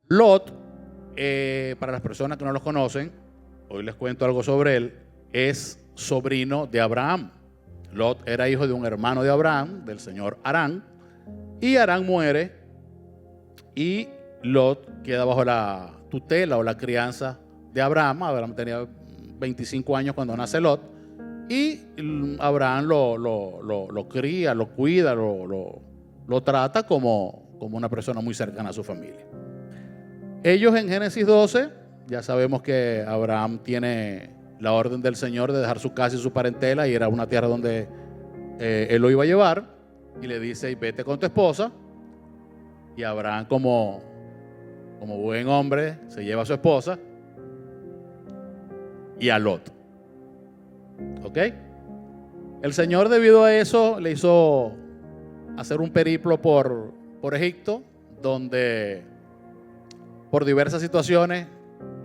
Lot, para las personas que no lo conocen, hoy les cuento algo sobre él, es sobrino de Abraham. Lot era hijo de un hermano de Abraham, del señor Harán, y Harán muere y Lot queda bajo la tutela o la crianza de Abraham. Abraham tenía 25 años cuando nace Lot y Abraham lo cría, lo cuida, lo trata como una persona muy cercana a su familia. Ellos en Génesis 12, ya sabemos que Abraham tiene la orden del Señor de dejar su casa y su parentela y era una tierra donde él lo iba a llevar, y le dice: vete con tu esposa. Y Abraham, como buen hombre, se lleva a su esposa y a Lot. ¿Ok? El Señor, debido a eso, le hizo hacer un periplo por Egipto, donde por diversas situaciones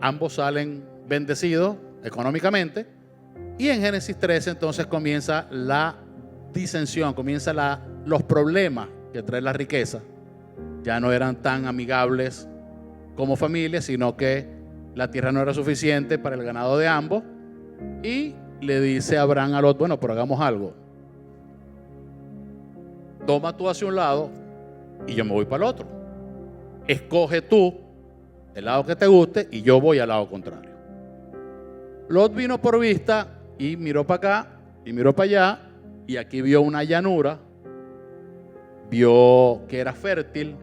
ambos salen bendecidos económicamente. Y en Génesis 13 entonces comienza la disensión, comienza los problemas que trae la riqueza. Ya no eran tan amigables como familia, sino que la tierra no era suficiente para el ganado de ambos. Y le dice Abraham a Lot: bueno, pero hagamos algo. Toma tú hacia un lado y yo me voy para el otro. Escoge tú el lado que te guste y yo voy al lado contrario. Lot vino por vista y miró para acá y miró para allá, y aquí vio una llanura, vio que era fértil,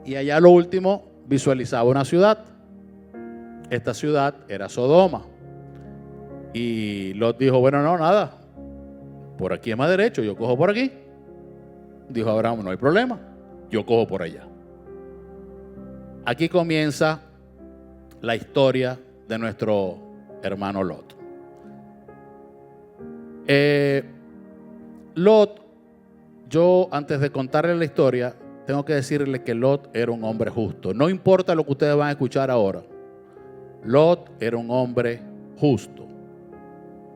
y allá a lo último visualizaba una ciudad. Esta ciudad era Sodoma. Y Lot dijo: bueno, no, nada, por aquí es más derecho, yo cojo por aquí. Dijo Abraham: no hay problema, yo cojo por allá. Aquí comienza la historia de nuestro hermano Lot. Lot, yo antes de contarle la historia, tengo que decirle que Lot era un hombre justo. No importa lo que ustedes van a escuchar ahora, Lot era un hombre justo.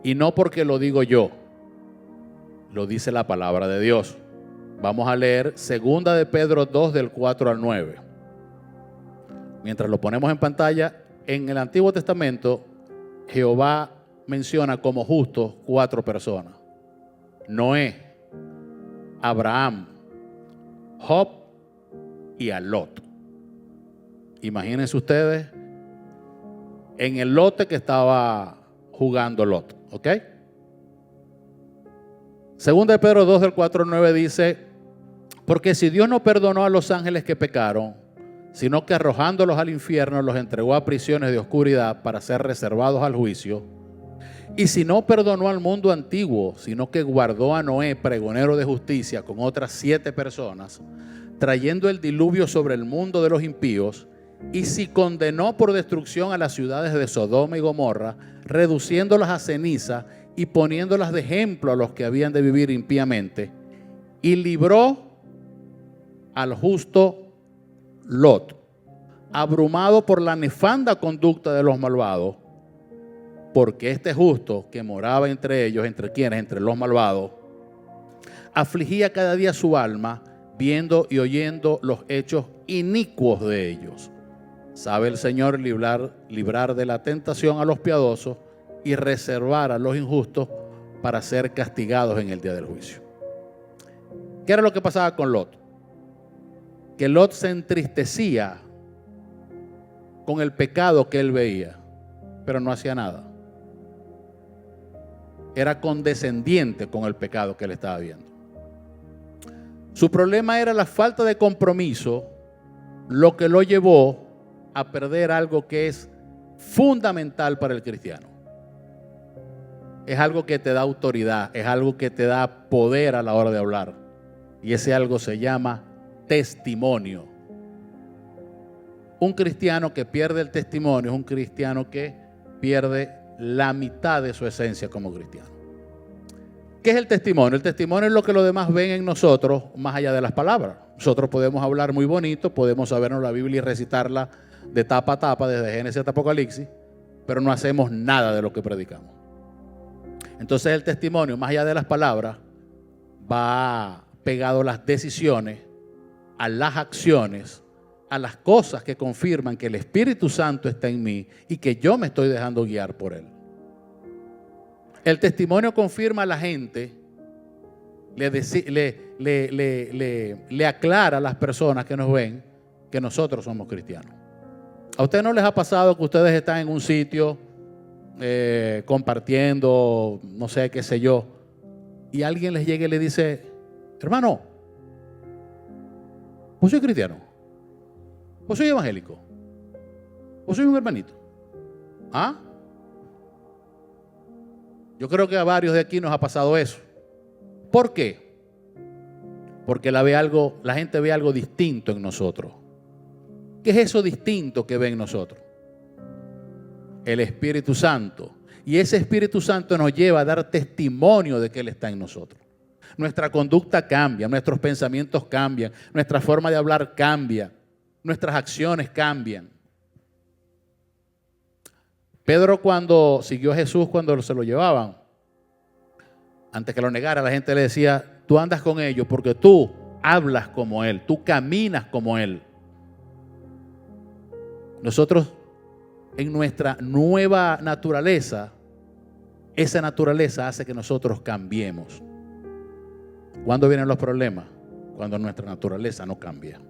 Y no porque lo digo yo, lo dice la palabra de Dios. Vamos a leer 2 de Pedro 2 del 4 al 9. Mientras lo ponemos en pantalla, en el Antiguo Testamento, Jehová menciona como justos 4 personas: Noé, Abraham, Job y a Lot. Imagínense ustedes en el lote que estaba jugando Lot, ¿ok? 2 de Pedro 2 del 4 al 9 dice: porque si Dios no perdonó a los ángeles que pecaron, sino que arrojándolos al infierno los entregó a prisiones de oscuridad para ser reservados al juicio, y si no perdonó al mundo antiguo, sino que guardó a Noé, pregonero de justicia, con otras 7 personas, trayendo el diluvio sobre el mundo de los impíos, y si condenó por destrucción a las ciudades de Sodoma y Gomorra, reduciéndolas a ceniza y poniéndolas de ejemplo a los que habían de vivir impíamente, y libró al justo Lot, abrumado por la nefanda conducta de los malvados, porque este justo que moraba entre ellos, ¿entre quiénes? Entre los malvados, afligía cada día su alma, viendo y oyendo los hechos inicuos de ellos. Sabe el Señor librar de la tentación a los piadosos y reservar a los injustos para ser castigados en el día del juicio. ¿Qué era lo que pasaba con Lot? Que Lot se entristecía con el pecado que él veía, pero no hacía nada. Era condescendiente con el pecado que él estaba viendo. Su problema era la falta de compromiso, lo que lo llevó a perder algo que es fundamental para el cristiano. Es algo que te da autoridad, es algo que te da poder a la hora de hablar. Y ese algo se llama testimonio. Un cristiano que pierde el testimonio es un cristiano que pierde la mitad de su esencia como cristiano. ¿Qué es el testimonio? El testimonio es lo que los demás ven en nosotros más allá de las palabras. Nosotros podemos hablar muy bonito, podemos sabernos la Biblia y recitarla de tapa a tapa, desde Génesis hasta Apocalipsis, pero no hacemos nada de lo que predicamos. Entonces el testimonio, más allá de las palabras, va pegado a las decisiones, a las acciones, a las cosas que confirman que el Espíritu Santo está en mí y que yo me estoy dejando guiar por Él. El testimonio confirma a la gente, le aclara a las personas que nos ven que nosotros somos cristianos. ¿A ustedes no les ha pasado que ustedes están en un sitio compartiendo, no sé, qué sé yo, y alguien les llega y le dice, hermano, ¿vos soy cristiano? ¿Vos soy evangélico? ¿Vos soy un hermanito? ¿Ah? Yo creo que a varios de aquí nos ha pasado eso. ¿Por qué? Porque la gente ve algo distinto en nosotros. ¿Qué es eso distinto que ve en nosotros? El Espíritu Santo. Y ese Espíritu Santo nos lleva a dar testimonio de que Él está en nosotros. Nuestra conducta cambia, nuestros pensamientos cambian, nuestra forma de hablar cambia, nuestras acciones cambian. Pedro, cuando siguió a Jesús, cuando se lo llevaban, antes que lo negara, la gente le decía, tú andas con ellos porque tú hablas como Él, tú caminas como Él. Nosotros, en nuestra nueva naturaleza, esa naturaleza hace que nosotros cambiemos. ¿Cuándo vienen los problemas? Cuando nuestra naturaleza no cambia.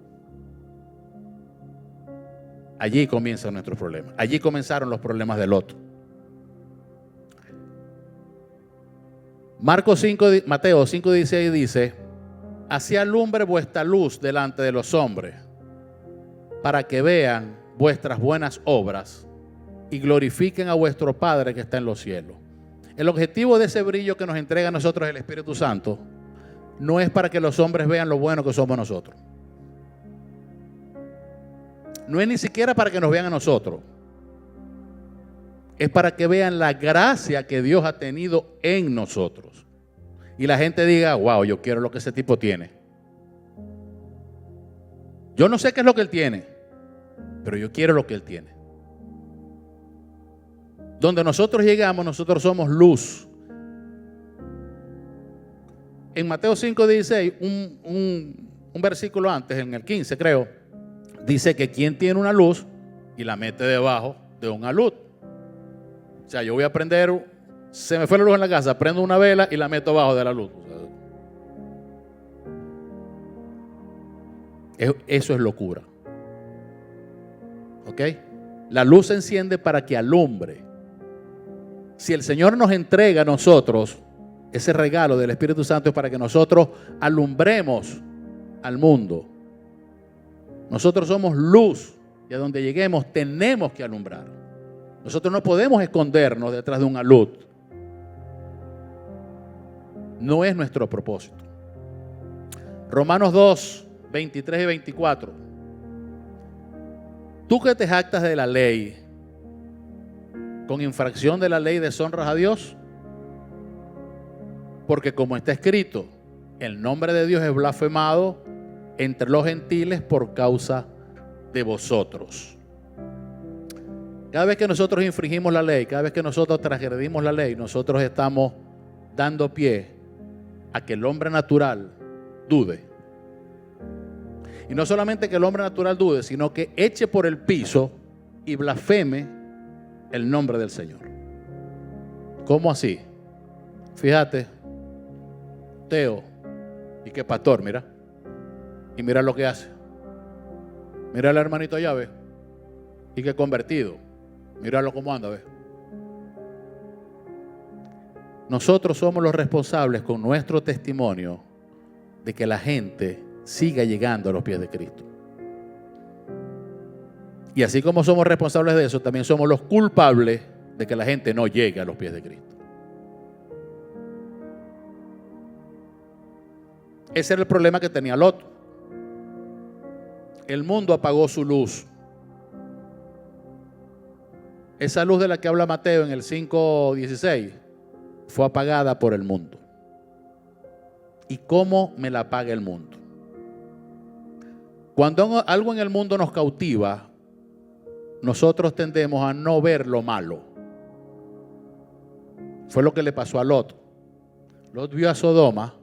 Allí comienzan nuestros problemas. Allí comenzaron los problemas de Lot. Mateo 5:16 dice, así alumbre vuestra luz delante de los hombres, para que vean vuestras buenas obras y glorifiquen a vuestro Padre que está en los cielos. El objetivo de ese brillo que nos entrega a nosotros el Espíritu Santo no es para que los hombres vean lo bueno que somos nosotros. No es ni siquiera para que nos vean a nosotros. Es para que vean la gracia que Dios ha tenido en nosotros. Y la gente diga, wow, yo quiero lo que ese tipo tiene. Yo no sé qué es lo que él tiene, pero yo quiero lo que él tiene. Donde nosotros llegamos, nosotros somos luz. En Mateo 5:16, un versículo antes, en el 15 creo, dice que quien tiene una luz y la mete debajo de un alud. O sea, yo voy a prender, se me fue la luz en la casa, prendo una vela y la meto debajo de la luz. Eso es locura. ¿Ok? La luz se enciende para que alumbre. Si el Señor nos entrega a nosotros ese regalo del Espíritu Santo, es para que nosotros alumbremos al mundo. Nosotros somos luz y a donde lleguemos tenemos que alumbrar. Nosotros no podemos escondernos detrás de un alud. No es nuestro propósito. Romanos 2, 23 y 24. Tú que te jactas de la ley, con infracción de la ley deshonras a Dios, porque como está escrito, el nombre de Dios es blasfemado entre los gentiles por causa de vosotros. Cada vez que nosotros infringimos la ley, cada vez que nosotros transgredimos la ley, nosotros estamos dando pie a que el hombre natural dude. Y no solamente que el hombre natural dude, sino que eche por el piso y blasfeme el nombre del Señor. ¿Cómo así? Fíjate, Teo, y qué pastor, mira. Y mira lo que hace. Mira al hermanito allá, ve. Y qué convertido. Míralo cómo anda, ve. Nosotros somos los responsables con nuestro testimonio de que la gente siga llegando a los pies de Cristo. Y así como somos responsables de eso, también somos los culpables de que la gente no llegue a los pies de Cristo. Ese era el problema que tenía Lot. El mundo apagó su luz. Esa luz de la que habla Mateo en el 5:16 fue apagada por el mundo. ¿Y cómo me la apaga el mundo? Cuando algo en el mundo nos cautiva, nosotros tendemos a no ver lo malo. Fue lo que le pasó a Lot. Lot vio a Sodoma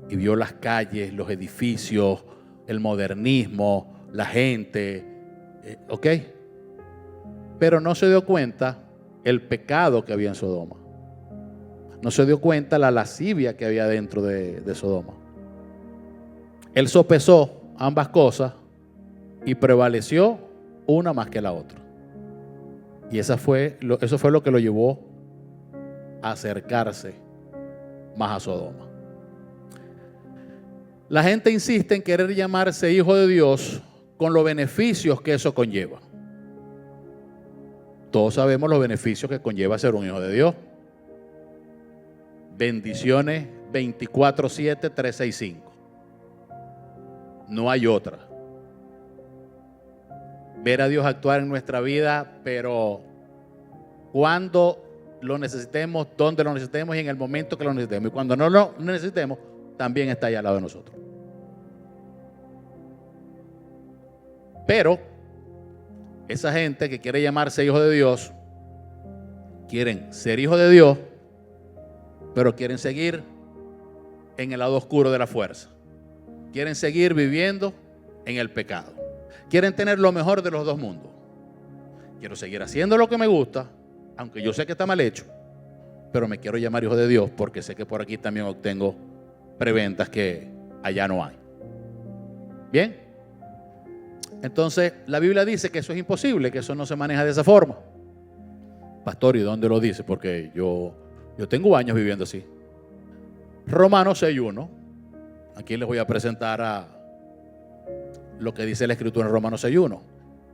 y vio las calles, los edificios, el modernismo, la gente, ¿ok? Pero no se dio cuenta el pecado que había en Sodoma. No se dio cuenta la lascivia que había dentro de Sodoma. Él sopesó ambas cosas y prevaleció una más que la otra. Y eso fue lo que lo llevó a acercarse más a Sodoma. La gente insiste en querer llamarse hijo de Dios con los beneficios que eso conlleva. Todos sabemos los beneficios que conlleva ser un hijo de Dios. Bendiciones 24/7, 365. No hay otra. Ver a Dios actuar en nuestra vida, pero cuando lo necesitemos, donde lo necesitemos y en el momento que lo necesitemos. Y cuando no lo necesitemos, también está ahí al lado de nosotros. Pero esa gente que quiere llamarse hijo de Dios, quieren ser hijo de Dios, pero quieren seguir en el lado oscuro de la fuerza. Quieren seguir viviendo en el pecado. Quieren tener lo mejor de los dos mundos. Quiero seguir haciendo lo que me gusta, aunque yo sé que está mal hecho, pero me quiero llamar hijo de Dios porque sé que por aquí también obtengo preventas que allá no hay. Bien. Entonces, la Biblia dice que eso es imposible, que eso no se maneja de esa forma. Pastor, ¿y dónde lo dice? Porque yo tengo años viviendo así. Romanos 6:1. Aquí les voy a presentar a lo que dice la Escritura en Romanos 6:1.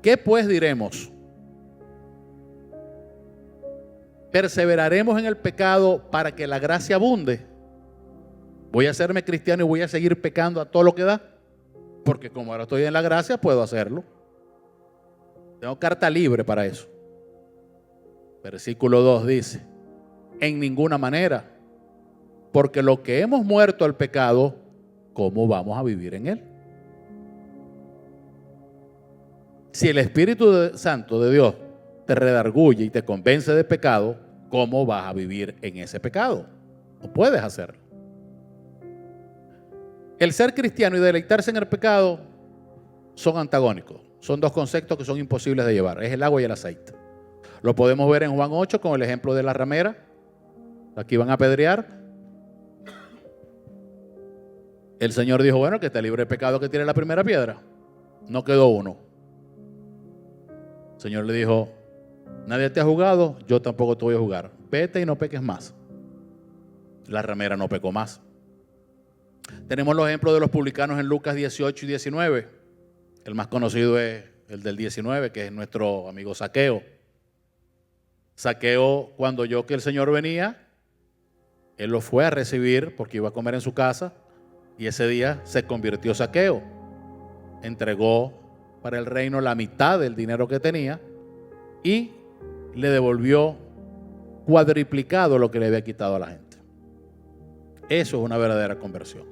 ¿Qué pues diremos? ¿Perseveraremos en el pecado para que la gracia abunde? ¿Voy a hacerme cristiano y voy a seguir pecando a todo lo que da? Porque como ahora estoy en la gracia, puedo hacerlo. Tengo carta libre para eso. Versículo 2 dice: en ninguna manera, porque lo que hemos muerto al pecado, ¿cómo vamos a vivir en él? Si el Espíritu Santo de Dios te redarguye y te convence de pecado, ¿cómo vas a vivir en ese pecado? No puedes hacerlo. El ser cristiano y deleitarse en el pecado son antagónicos. Son dos conceptos que son imposibles de llevar. Es el agua y el aceite. Lo podemos ver en Juan 8 con el ejemplo de la ramera. Aquí van a apedrear. El Señor dijo, bueno, que esté libre de pecado que tire la primera piedra. No quedó uno. El Señor le dijo, nadie te ha juzgado, yo tampoco te voy a juzgar. Vete y no peques más. La ramera no pecó más. Tenemos los ejemplos de los publicanos en Lucas 18 y 19. El más conocido es el del 19, que es nuestro amigo Zaqueo. Zaqueo, cuando oyó que el Señor venía, él lo fue a recibir porque iba a comer en su casa, y ese día se convirtió Zaqueo. Entregó para el reino la mitad del dinero que tenía y le devolvió cuadriplicado lo que le había quitado a la gente. Eso es una verdadera conversión.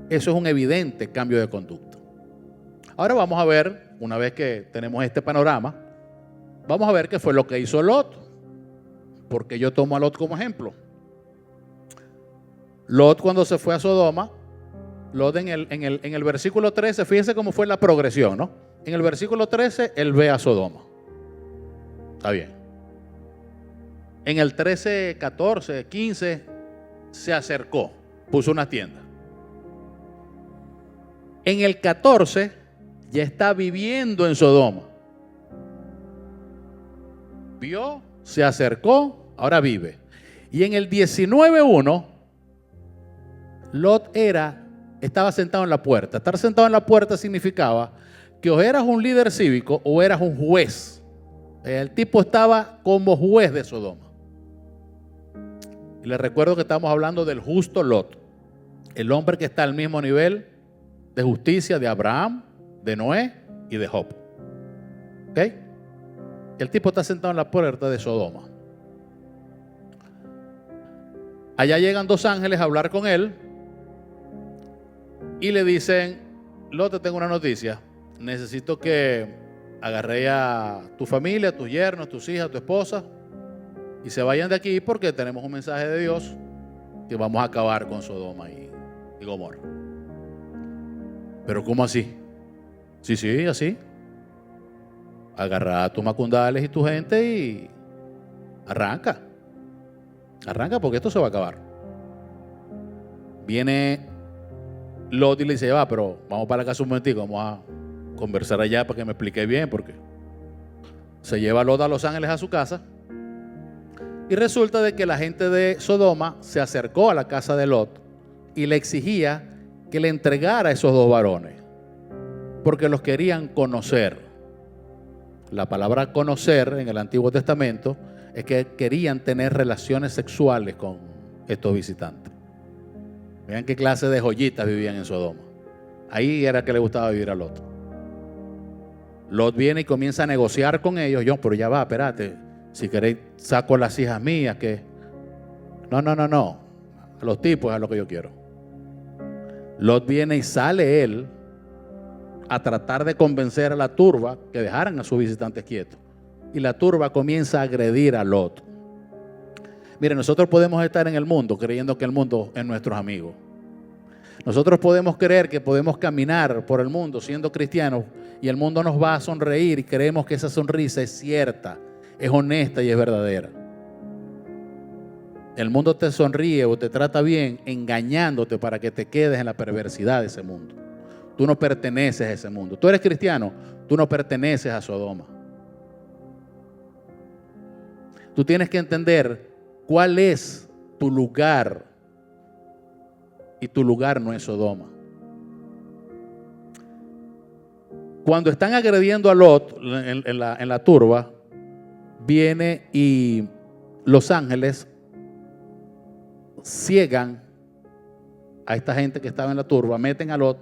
Eso es un evidente cambio de conducta. Ahora vamos a ver, una vez que tenemos este panorama, vamos a ver qué fue lo que hizo Lot. Porque yo tomo a Lot como ejemplo. Lot, cuando se fue a Sodoma, Lot en el versículo 13, fíjense cómo fue la progresión, ¿no? En el versículo 13, él ve a Sodoma. Está bien. En el 13, 14, 15, se acercó, puso una tienda. En el 14, ya está viviendo en Sodoma. Vio, se acercó, ahora vive. Y en el 19:1, Lot estaba sentado en la puerta. Estar sentado en la puerta significaba que o eras un líder cívico o eras un juez. El tipo estaba como juez de Sodoma. Y les recuerdo que estamos hablando del justo Lot, el hombre que está al mismo nivel de justicia de Abraham, de Noé y de Job. ¿Ok? El tipo está sentado en la puerta de Sodoma. Allá llegan dos ángeles a hablar con él y le dicen, Lot, te tengo una noticia. Necesito que agarre a tu familia, a tus yernos, a tus hijas, a tu esposa y se vayan de aquí porque tenemos un mensaje de Dios que vamos a acabar con Sodoma y Gomorra. Pero ¿cómo así? Sí, así. Agarra a tus macundales y tu gente y arranca. Arranca porque esto se va a acabar. Viene Lot y le dice, va, pero vamos para la casa un momentico, vamos a conversar allá para que me explique bien, porque se lleva a Lot a Los Ángeles a su casa y resulta de que la gente de Sodoma se acercó a la casa de Lot y le exigía que le entregara a esos dos varones porque los querían conocer. La palabra conocer en el Antiguo Testamento es que querían tener relaciones sexuales con estos visitantes. Vean qué clase de joyitas vivían en Sodoma. Ahí era que le gustaba vivir a Lot. Lot viene y comienza a negociar con ellos. Yo, pero ya va, espérate. Si queréis saco las hijas mías que... No. A los tipos es a lo que yo quiero. Lot viene y sale él a tratar de convencer a la turba que dejaran a sus visitantes quietos. Y la turba comienza a agredir a Lot. Mire, nosotros podemos estar en el mundo creyendo que el mundo es nuestro amigo. Nosotros podemos creer que podemos caminar por el mundo siendo cristianos y el mundo nos va a sonreír y creemos que esa sonrisa es cierta, es honesta y es verdadera. El mundo te sonríe o te trata bien engañándote para que te quedes en la perversidad de ese mundo. Tú no perteneces a ese mundo. Tú eres cristiano, tú no perteneces a Sodoma. Tú tienes que entender cuál es tu lugar y tu lugar no es Sodoma. Cuando están agrediendo a Lot en la turba, viene y los ángeles ciegan a esta gente que estaba en la turba, meten a Lot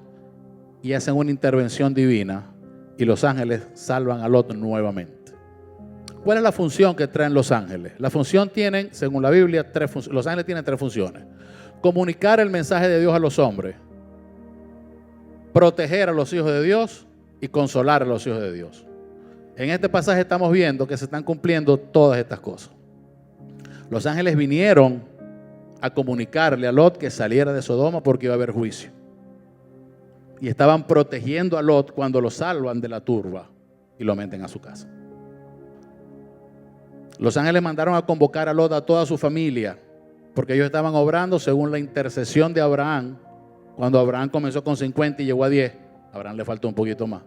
y hacen una intervención divina y los ángeles salvan a Lot nuevamente. ¿Cuál es la función que traen los ángeles? La función tienen, según la Biblia, los ángeles tienen tres funciones. Comunicar el mensaje de Dios a los hombres, proteger a los hijos de Dios y consolar a los hijos de Dios. En este pasaje estamos viendo que se están cumpliendo todas estas cosas. Los ángeles vinieron a comunicarle a Lot que saliera de Sodoma porque iba a haber juicio. Y estaban protegiendo a Lot cuando lo salvan de la turba y lo meten a su casa. Los ángeles mandaron a convocar a Lot a toda su familia porque ellos estaban obrando según la intercesión de Abraham. Cuando Abraham comenzó con 50 y llegó a 10, a Abraham le faltó un poquito más.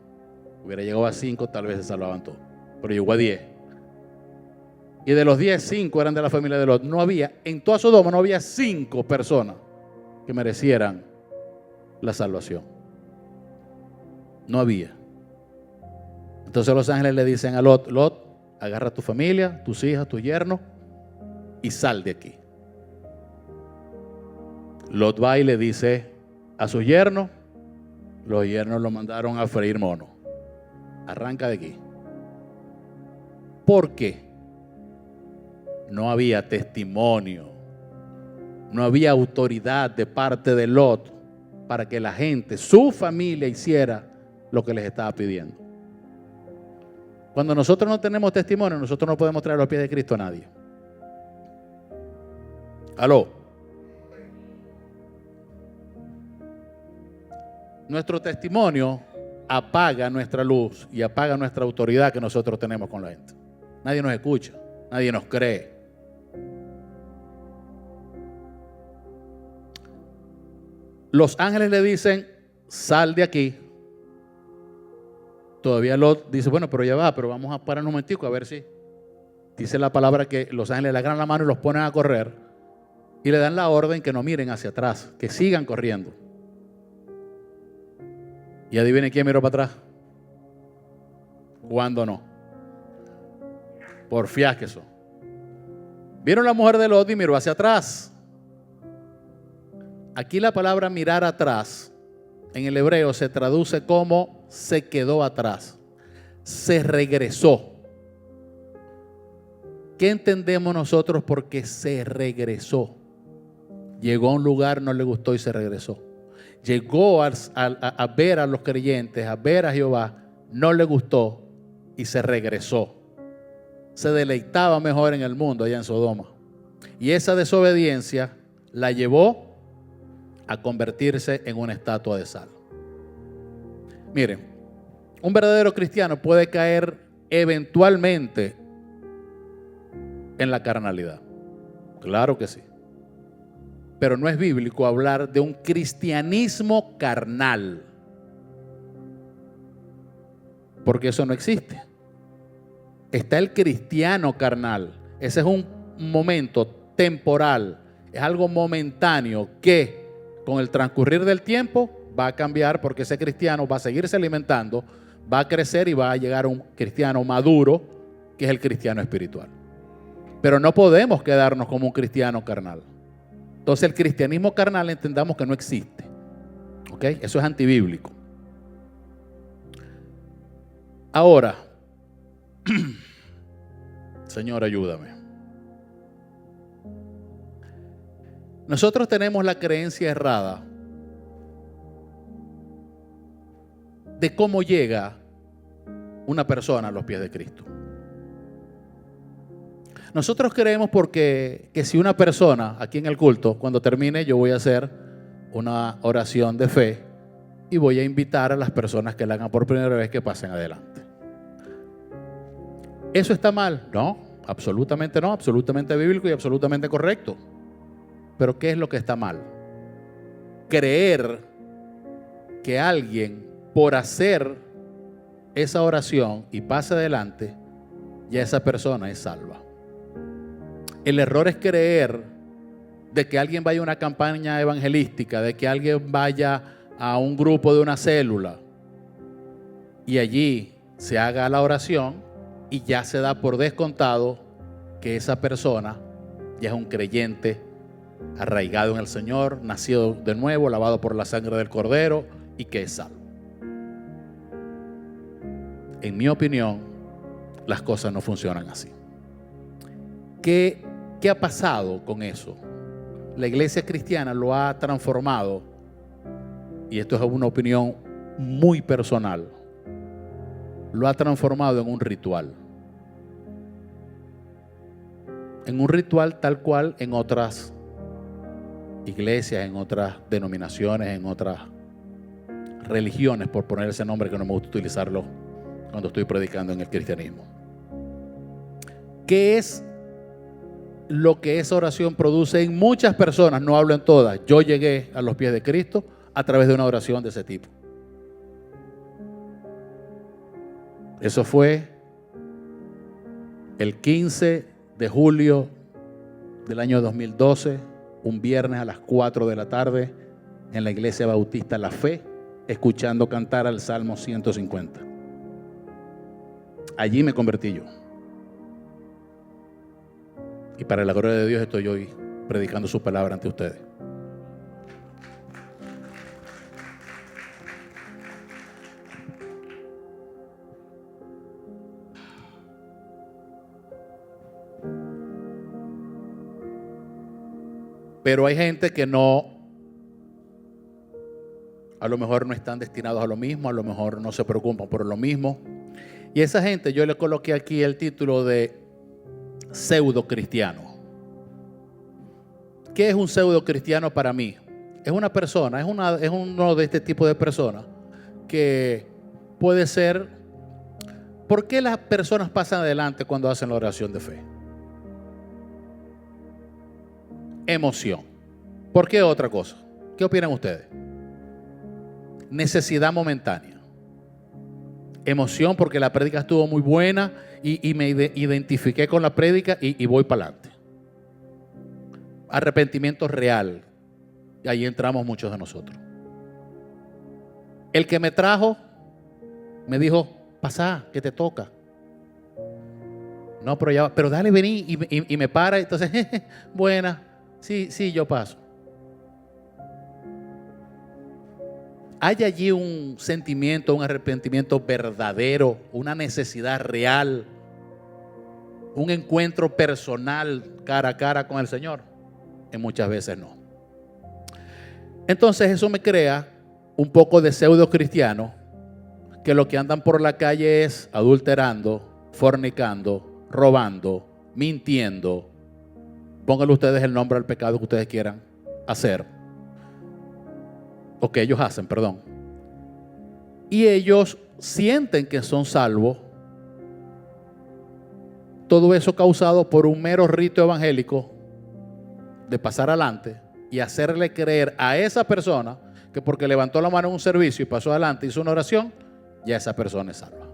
Hubiera llegado a 5, tal vez se salvaban todos, pero llegó a 10. Y de los 10, 5 eran de la familia de Lot. No había, en toda Sodoma no había 5 personas que merecieran la salvación. No había. Entonces los ángeles le dicen a Lot, Lot, agarra a tu familia, tus hijas, tu yerno y sal de aquí. Lot va y le dice a su yerno, los yernos lo mandaron a freír mono. Arranca de aquí. ¿Por qué? No había testimonio, no había autoridad de parte de Lot para que la gente, su familia, hiciera lo que les estaba pidiendo. Cuando nosotros no tenemos testimonio, nosotros no podemos traer los pies de Cristo a nadie. ¿Aló? Nuestro testimonio apaga nuestra luz y apaga nuestra autoridad que nosotros tenemos con la gente. Nadie nos escucha, nadie nos cree. Los ángeles le dicen, sal de aquí. Todavía Lot dice, bueno, pero ya va, pero vamos a parar un momentico a ver si. Dice la palabra que los ángeles le agarran la mano y los ponen a correr y le dan la orden que no miren hacia atrás, que sigan corriendo. Y adivinen quién miró para atrás. ¿Cuándo no? Porfiás que son. Vieron la mujer de Lot y miró hacia atrás. Aquí la palabra mirar atrás en el hebreo se traduce como se quedó atrás, se regresó. ¿Qué entendemos nosotros porque se regresó? Llegó a un lugar, no le gustó y se regresó. Llegó a ver a los creyentes, a ver a Jehová, no le gustó y se regresó. Se deleitaba mejor en el mundo allá en Sodoma. Y esa desobediencia la llevó a convertirse en una estatua de sal. Miren, Un verdadero cristiano puede caer eventualmente en la carnalidad. Claro que sí. Pero no es bíblico hablar de un cristianismo carnal, porque eso no existe. Está el cristiano carnal. Ese es un momento temporal, es algo momentáneo que con el transcurrir del tiempo va a cambiar, porque ese cristiano va a seguirse alimentando, va a crecer y va a llegar a un cristiano maduro, que es el cristiano espiritual. Pero no podemos quedarnos como un cristiano carnal. Entonces el cristianismo carnal entendamos que no existe. ¿Ok? Eso es antibíblico. Ahora, Señor, ayúdame. Nosotros tenemos la creencia errada de cómo llega una persona a los pies de Cristo. Nosotros creemos que si una persona, aquí en el culto, cuando termine yo voy a hacer una oración de fe y voy a invitar a las personas que la hagan por primera vez que pasen adelante. ¿Eso está mal? No, absolutamente no, absolutamente bíblico y absolutamente correcto. Pero ¿qué es lo que está mal? Creer que alguien, por hacer esa oración y pase adelante, ya esa persona es salva. El error es creer de que alguien vaya a una campaña evangelística, de que alguien vaya a un grupo de una célula y allí se haga la oración y ya se da por descontado que esa persona ya es un creyente arraigado en el Señor, nacido de nuevo, lavado por la sangre del Cordero y que es salvo. En mi opinión, las cosas no funcionan así. ¿Qué ha pasado con eso? La iglesia cristiana lo ha transformado, y esto es una opinión muy personal, lo ha transformado en un ritual. En un ritual tal cual en otras iglesias, en otras denominaciones, en otras religiones, por poner ese nombre que no me gusta utilizarlo cuando estoy predicando en el cristianismo. ¿Qué es lo que esa oración produce en muchas personas? No hablo en todas. Yo llegué a los pies de Cristo a través de una oración de ese tipo. Eso fue el 15 de julio del año 2012, un viernes a las 4 de la tarde, en la iglesia bautista La Fe, escuchando cantar al Salmo 150. Allí me convertí yo. Y para la gloria de Dios estoy hoy predicando su palabra ante ustedes. Pero hay gente que no, a lo mejor no están destinados a lo mismo, a lo mejor no se preocupan por lo mismo. Y esa gente yo le coloqué aquí el título de pseudo cristiano. ¿Qué es un pseudo cristiano para mí? Es una persona, es uno de este tipo de personas que puede ser. ¿Por qué las personas pasan adelante cuando hacen la oración de fe? Emoción. ¿Por qué otra cosa? ¿Qué opinan ustedes? Necesidad momentánea. Emoción porque la prédica estuvo muy buena y me identifiqué con la prédica y voy para adelante. Arrepentimiento real. Y ahí entramos muchos de nosotros. El que me trajo me dijo, pasa, que te toca. No, pero dale, vení y me para. Entonces, buena, sí, yo paso. Hay allí un sentimiento, un arrepentimiento verdadero, una necesidad real, un encuentro personal cara a cara con el Señor. Y muchas veces no. Entonces eso me crea un poco de pseudo cristiano que lo que andan por la calle es adulterando, fornicando, robando, mintiendo. Pónganle ustedes el nombre al pecado que ustedes quieran hacer. O que ellos hacen, perdón. Y ellos sienten que son salvos. Todo eso causado por un mero rito evangélico de pasar adelante y hacerle creer a esa persona que porque levantó la mano en un servicio y pasó adelante, hizo una oración, ya esa persona es salva.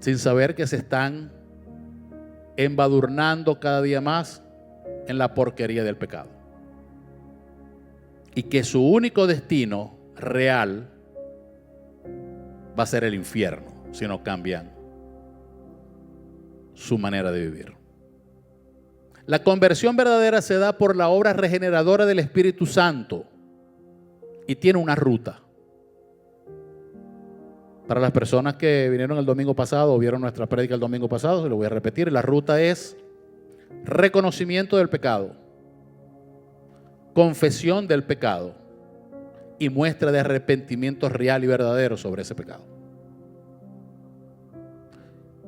Sin saber que se están embadurnando cada día más en la porquería del pecado. Y que su único destino real va a ser el infierno si no cambian su manera de vivir. La conversión verdadera se da por la obra regeneradora del Espíritu Santo y tiene una ruta. Para las personas que vinieron el domingo pasado o vieron nuestra prédica el domingo pasado, se lo voy a repetir, la ruta es reconocimiento del pecado, confesión del pecado y muestra de arrepentimiento real y verdadero sobre ese pecado.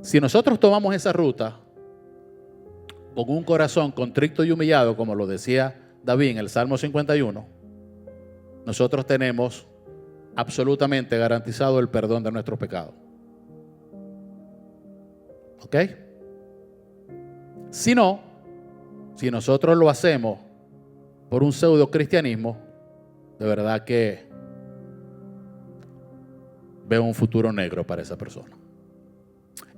Si nosotros tomamos esa ruta con un corazón contrito y humillado, como lo decía David en el Salmo 51, nosotros tenemos absolutamente garantizado el perdón de nuestros pecados. ¿Ok? Si no, si nosotros lo hacemos por un pseudo cristianismo, de verdad que veo un futuro negro para esa persona.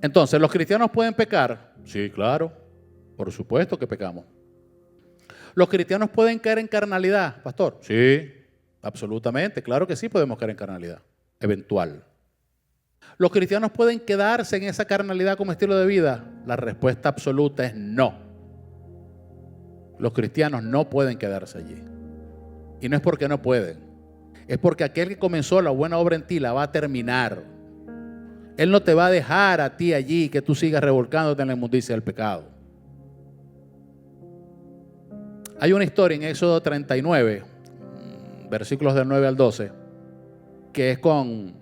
Entonces, ¿los cristianos pueden pecar? Sí, claro, por supuesto que pecamos. ¿Los cristianos pueden caer en carnalidad, pastor? Sí, absolutamente, claro que sí podemos caer en carnalidad, eventual. ¿Los cristianos pueden quedarse en esa carnalidad como estilo de vida? La respuesta absoluta es no. Los cristianos no pueden quedarse allí. Y no es porque no pueden, es porque aquel que comenzó la buena obra en ti la va a terminar. Él no te va a dejar a ti allí que tú sigas revolcándote en la inmundicia del pecado. Hay una historia en Éxodo 39, versículos del 9 al 12, que es creo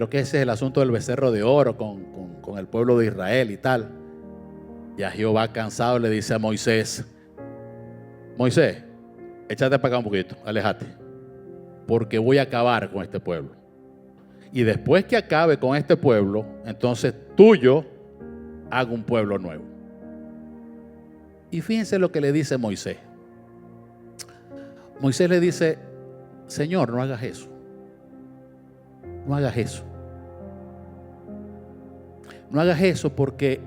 que ese es el asunto del becerro de oro con el pueblo de Israel y tal. Y a Jehová cansado le dice a Moisés, Moisés, échate para acá un poquito, aléjate, porque voy a acabar con este pueblo. Y después que acabe con este pueblo, entonces tuyo hago un pueblo nuevo. Y fíjense lo que le dice Moisés. Moisés le dice, Señor, no hagas eso. No hagas eso. No hagas eso porque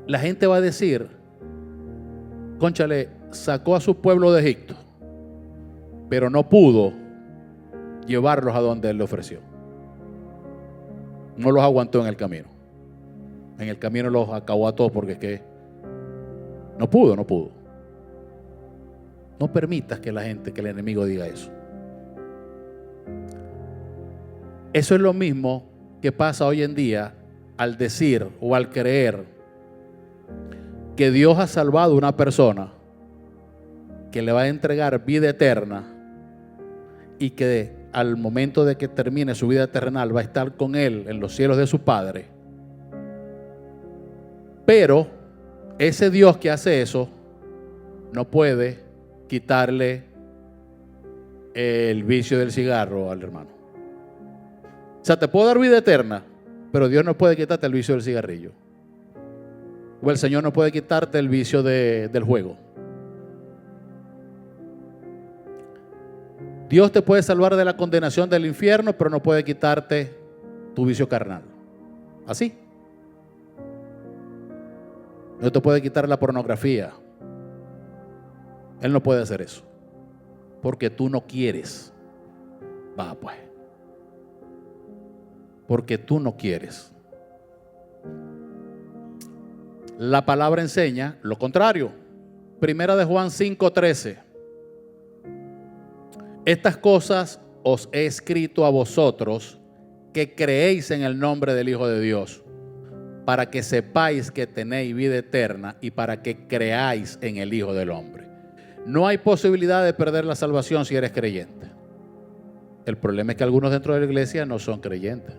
la gente va a decir, cónchale, sacó a su pueblo de Egipto, pero no pudo llevarlos a donde él le ofreció. No los aguantó en el camino. En el camino los acabó a todos porque es que no pudo. No permitas que que el enemigo diga eso. Eso es lo mismo que pasa hoy en día al decir o al creer que Dios ha salvado a una persona que le va a entregar vida eterna y que al momento de que termine su vida terrenal va a estar con Él en los cielos de su Padre. Pero ese Dios que hace eso no puede quitarle el vicio del cigarro al hermano. O sea, te puedo dar vida eterna, pero Dios no puede quitarte el vicio del cigarrillo. O el Señor no puede quitarte el vicio del juego. Dios te puede salvar de la condenación del infierno, pero no puede quitarte tu vicio carnal. Así. No te puede quitar la pornografía. Él no puede hacer eso. Porque tú no quieres. Va pues. Porque tú no quieres. La palabra enseña lo contrario. Primera de Juan 5:13. Estas cosas os he escrito a vosotros que creéis en el nombre del Hijo de Dios, para que sepáis que tenéis vida eterna y para que creáis en el Hijo del Hombre. No hay posibilidad de perder la salvación si eres creyente. El problema es que algunos dentro de la iglesia no son creyentes.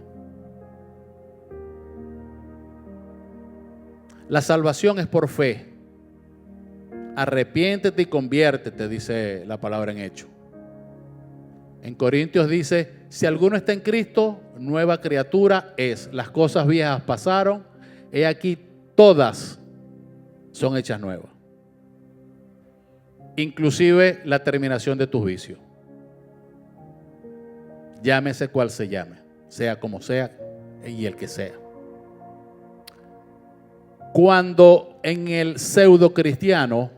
La salvación es por fe. Arrepiéntete y conviértete, dice la palabra en Hecho. En Corintios dice, Si alguno está en Cristo, nueva criatura es. Las cosas viejas pasaron, he aquí todas son hechas nuevas. Inclusive la terminación de tus vicios. Llámese cual se llame, sea como sea y el que sea. Cuando en el pseudo cristiano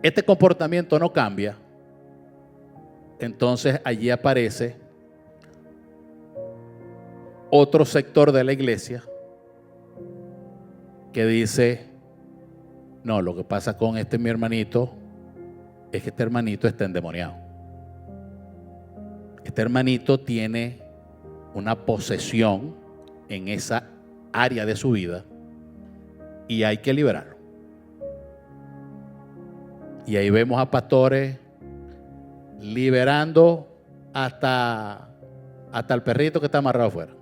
este comportamiento no cambia, entonces allí aparece otro sector de la iglesia que dice: no, lo que pasa con mi hermanito es que este hermanito está endemoniado. Este hermanito tiene una posesión en esa área de su vida y hay que liberarlo. Y ahí vemos a pastores liberando hasta el perrito que está amarrado afuera.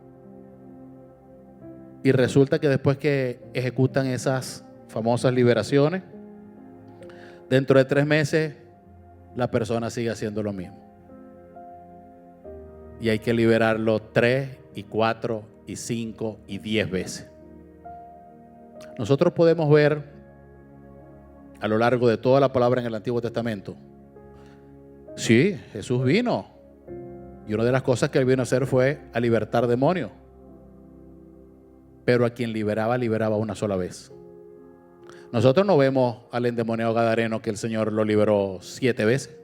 Y resulta que después que ejecutan esas famosas liberaciones, dentro de 3 meses la persona sigue haciendo lo mismo. Y hay que liberarlo 3 y 4 y 5 y 10 veces. Nosotros podemos ver a lo largo de toda la palabra en el Antiguo Testamento. Sí, Jesús vino. Y una de las cosas que él vino a hacer fue a libertar demonios. Pero a quien liberaba una sola vez. Nosotros no vemos al endemoniado gadareno que el Señor lo liberó 7 veces.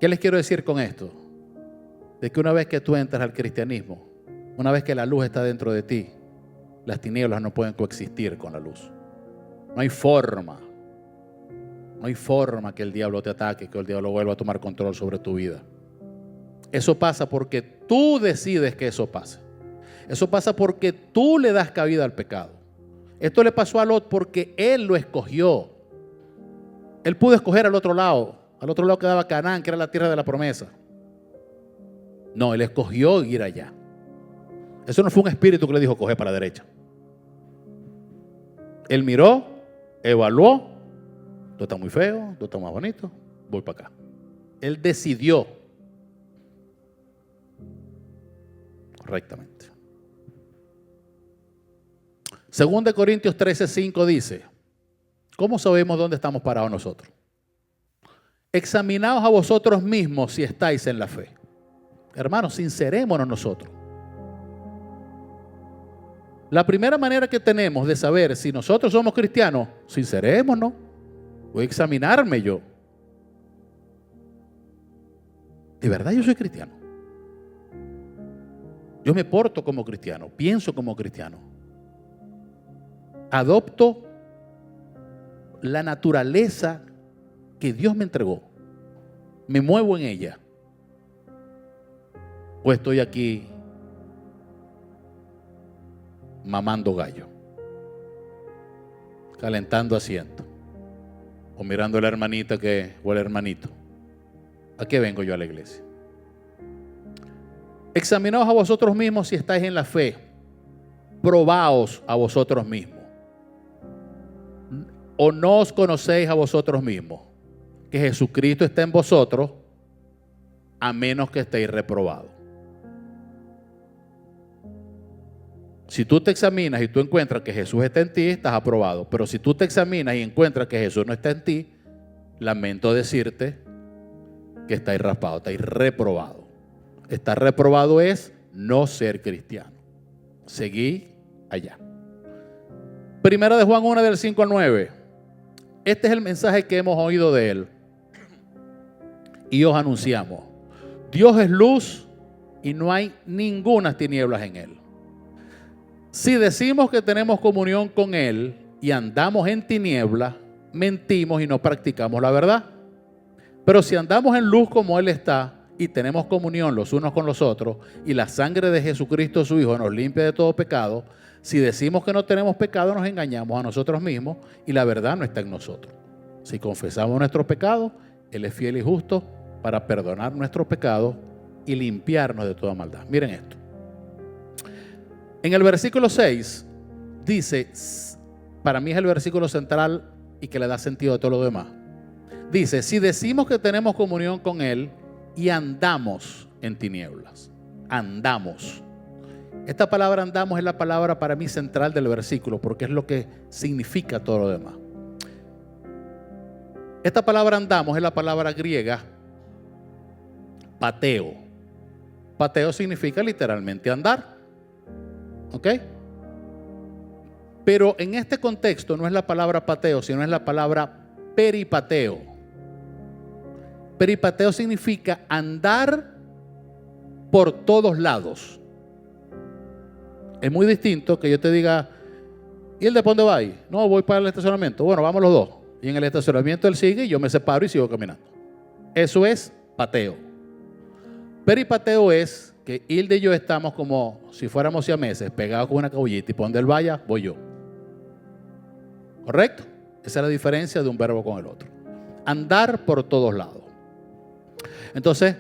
¿Qué les quiero decir con esto? De que una vez que tú entras al cristianismo, una vez que la luz está dentro de ti, las tinieblas no pueden coexistir con la luz. No hay forma. No hay forma que el diablo te ataque, que el diablo vuelva a tomar control sobre tu vida. Eso pasa porque tú decides que eso pase. Eso pasa porque tú le das cabida al pecado. Esto le pasó a Lot porque él lo escogió. Él pudo escoger al otro lado quedaba Canaán, que era la tierra de la promesa. No, él escogió ir allá. Eso no fue un espíritu que le dijo coge para la derecha. Él miró, evaluó, esto está muy feo, esto está más bonito, voy para acá. Él decidió correctamente. 2 Corintios 13:5 dice: ¿cómo sabemos dónde estamos parados nosotros? Examinaos a vosotros mismos si estáis en la fe. Hermanos, sincerémonos nosotros. La primera manera que tenemos de saber si nosotros somos cristianos, sincerémonos. Voy a examinarme yo. ¿De verdad yo soy cristiano? Yo me porto como cristiano, pienso como cristiano. Adopto la naturaleza que Dios me entregó. Me muevo en ella. O estoy aquí mamando gallo, calentando asiento, o mirando a la hermanita o el hermanito. ¿A qué vengo yo a la iglesia? Examinaos a vosotros mismos si estáis en la fe. Probaos a vosotros mismos. ¿O no os conocéis a vosotros mismos? Que Jesucristo está en vosotros, a menos que estéis reprobados. Si tú te examinas y tú encuentras que Jesús está en ti, estás aprobado. Pero si tú te examinas y encuentras que Jesús no está en ti, lamento decirte que estáis raspado, estáis reprobado. Estar reprobado es no ser cristiano. Seguí allá. Primera de Juan 1 del 5 al 9. Este es el mensaje que hemos oído de él y os anunciamos. Dios es luz y no hay ninguna tinieblas en él. Si decimos que tenemos comunión con él y andamos en tinieblas, mentimos y no practicamos la verdad. Pero si andamos en luz como él está y tenemos comunión los unos con los otros y la sangre de Jesucristo su Hijo nos limpia de todo pecado, si decimos que no tenemos pecado, nos engañamos a nosotros mismos y la verdad no está en nosotros. Si confesamos nuestros pecados, él es fiel y justo para perdonar nuestros pecados y limpiarnos de toda maldad. Miren esto. En el versículo 6 dice, para mí es el versículo central y que le da sentido a todo lo demás. Dice, si decimos que tenemos comunión con Él y andamos en tinieblas. Andamos. Esta palabra andamos es la palabra para mí central del versículo, porque es lo que significa todo lo demás. Esta palabra andamos es la palabra griega pateo. Pateo significa literalmente andar. ¿Ok? Pero en este contexto no es la palabra pateo, sino es la palabra peripateo. Peripateo significa andar por todos lados. Es muy distinto que yo te diga, ¿y él de dónde va ahí? No, voy para el estacionamiento. Bueno, vamos los dos. Y en el estacionamiento él sigue y yo me separo y sigo caminando. Eso es pateo. Peripateo es que Hilde y yo estamos como si fuéramos siameses, pegados con una cabullita, y por donde él vaya, voy yo. ¿Correcto? Esa es la diferencia de un verbo con el otro. Andar por todos lados. Entonces,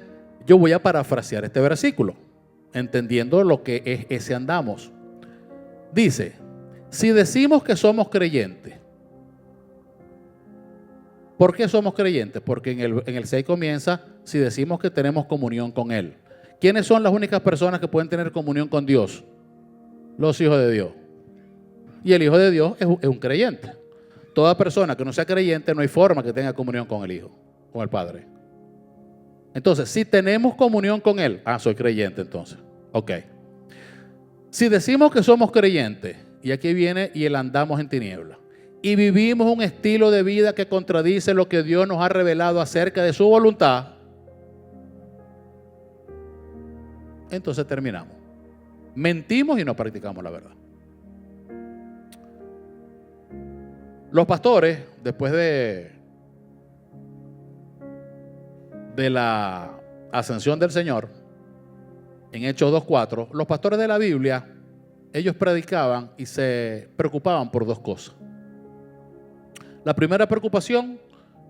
yo voy a parafrasear este versículo, entendiendo lo que es ese andamos. Dice, si decimos que somos creyentes, ¿por qué somos creyentes? Porque en el 6 comienza, si decimos que tenemos comunión con Él. ¿Quiénes son las únicas personas que pueden tener comunión con Dios? Los hijos de Dios. Y el hijo de Dios es un creyente. Toda persona que no sea creyente no hay forma que tenga comunión con el Hijo, con el Padre. Entonces, si tenemos comunión con Él, soy creyente entonces. Ok. Si decimos que somos creyentes, y aquí viene y el andamos en tinieblas, y vivimos un estilo de vida que contradice lo que Dios nos ha revelado acerca de su voluntad, entonces terminamos. Mentimos y no practicamos la verdad. Los pastores, después de la ascensión del Señor, en Hechos 2:4, los pastores de la Biblia, ellos predicaban y se preocupaban por dos cosas. La primera preocupación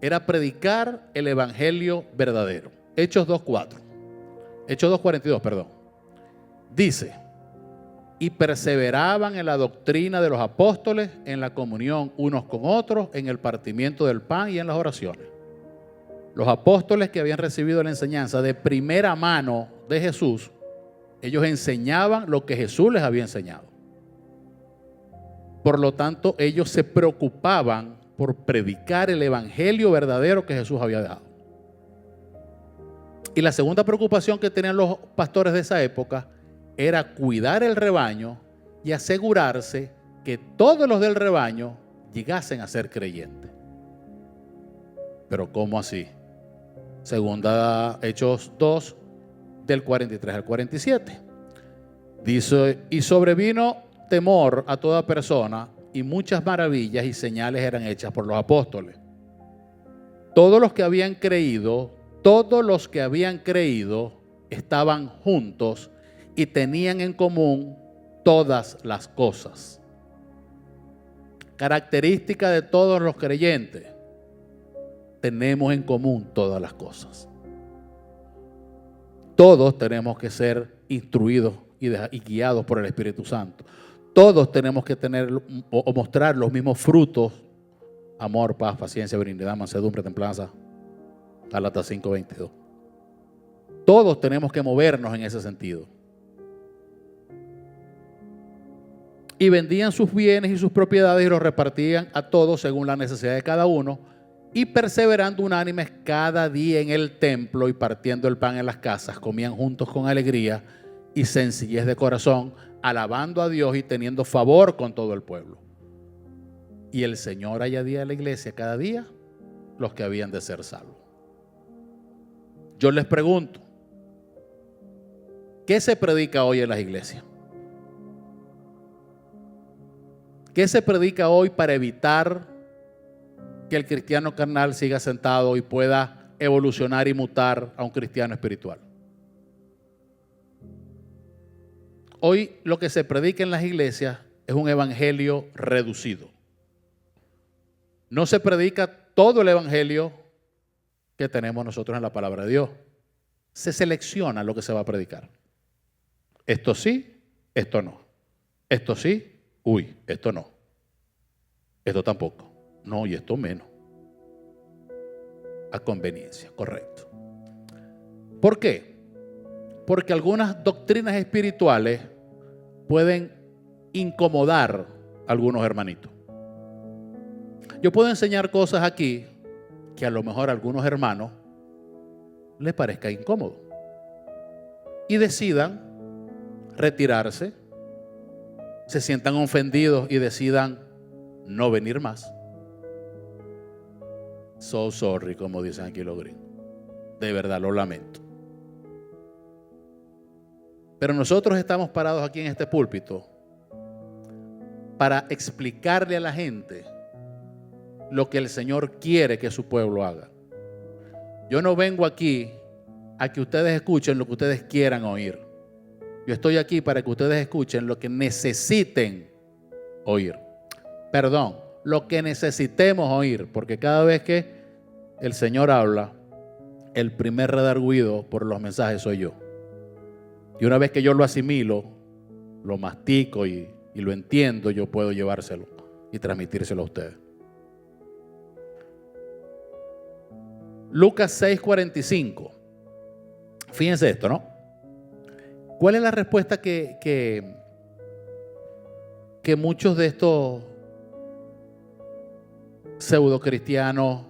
era predicar el evangelio verdadero. Hechos 2:4. Hechos 2:42, perdón. Dice, y perseveraban en la doctrina de los apóstoles, en la comunión unos con otros, en el partimiento del pan y en las oraciones. Los apóstoles que habían recibido la enseñanza de primera mano de Jesús, ellos enseñaban lo que Jesús les había enseñado. Por lo tanto, ellos se preocupaban por predicar el evangelio verdadero que Jesús había dejado. Y la segunda preocupación que tenían los pastores de esa época era cuidar el rebaño y asegurarse que todos los del rebaño llegasen a ser creyentes. Pero ¿cómo así? Segunda Hechos 2, del 43 al 47. Dice, y sobrevino temor a toda persona, y muchas maravillas y señales eran hechas por los apóstoles. Todos los que habían creído estaban juntos y tenían en común todas las cosas. Característica de todos los creyentes: tenemos en común todas las cosas. Todos tenemos que ser instruidos y guiados por el Espíritu Santo. Todos tenemos que tener o mostrar los mismos frutos: amor, paz, paciencia, benignidad, mansedumbre, templanza. Gálatas 5:22. Todos tenemos que movernos en ese sentido. Y vendían sus bienes y sus propiedades y los repartían a todos según la necesidad de cada uno, y perseverando unánimes cada día en el templo y partiendo el pan en las casas, comían juntos con alegría y sencillez de corazón, alabando a Dios y teniendo favor con todo el pueblo. Y el Señor añadía a la iglesia cada día los que habían de ser salvos. Yo les pregunto, ¿qué se predica hoy en las iglesias? ¿Qué se predica hoy para evitar que el cristiano carnal siga sentado y pueda evolucionar y mutar a un cristiano espiritual? Hoy lo que se predica en las iglesias es un evangelio reducido. No se predica todo el evangelio que tenemos nosotros en la palabra de Dios. Se selecciona lo que se va a predicar. Esto sí, esto no. Esto sí, esto no. Esto tampoco. No, y esto menos. a conveniencia, correcto. ¿Por qué? Porque algunas doctrinas espirituales pueden incomodar a algunos hermanitos. Yo puedo enseñar cosas aquí que a lo mejor a algunos hermanos les parezca incómodo y decidan retirarse, se sientan ofendidos y decidan no venir más. So sorry, como dicen aquí los gringos. De verdad, lo lamento. Pero nosotros estamos parados aquí en este púlpito para explicarle a la gente lo que el Señor quiere que su pueblo haga. Yo no vengo aquí a que ustedes escuchen lo que ustedes quieran oír. Yo estoy aquí para que ustedes escuchen lo que necesiten oír. Perdón, lo que necesitemos oír, porque cada vez que el Señor habla, el primer redarguido por los mensajes soy yo. Y una vez que yo lo asimilo, lo mastico y lo entiendo, yo puedo llevárselo y transmitírselo a ustedes. Lucas 6:45. Fíjense esto, ¿no? ¿Cuál es la respuesta que muchos de estos pseudo cristianos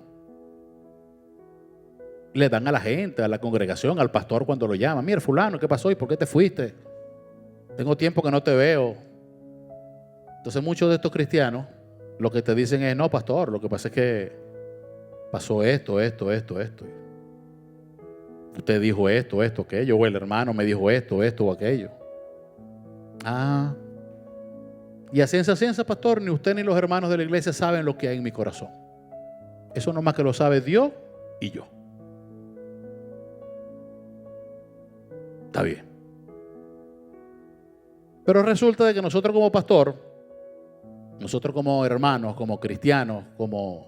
le dan a la gente, a la congregación, al pastor cuando lo llama? Mira, fulano, ¿qué pasó? ¿Y por qué te fuiste? Tengo tiempo que no te veo. Entonces muchos de estos cristianos lo que te dicen es: no, pastor, lo que pasa es que pasó esto. Usted dijo esto, aquello, o el hermano me dijo esto o aquello. Ah, y a ciencia, pastor, ni usted ni los hermanos de la iglesia saben lo que hay en mi corazón. Eso nomás que lo sabe Dios y yo. Está bien. Pero resulta de que nosotros como pastor, nosotros como hermanos, como cristianos, como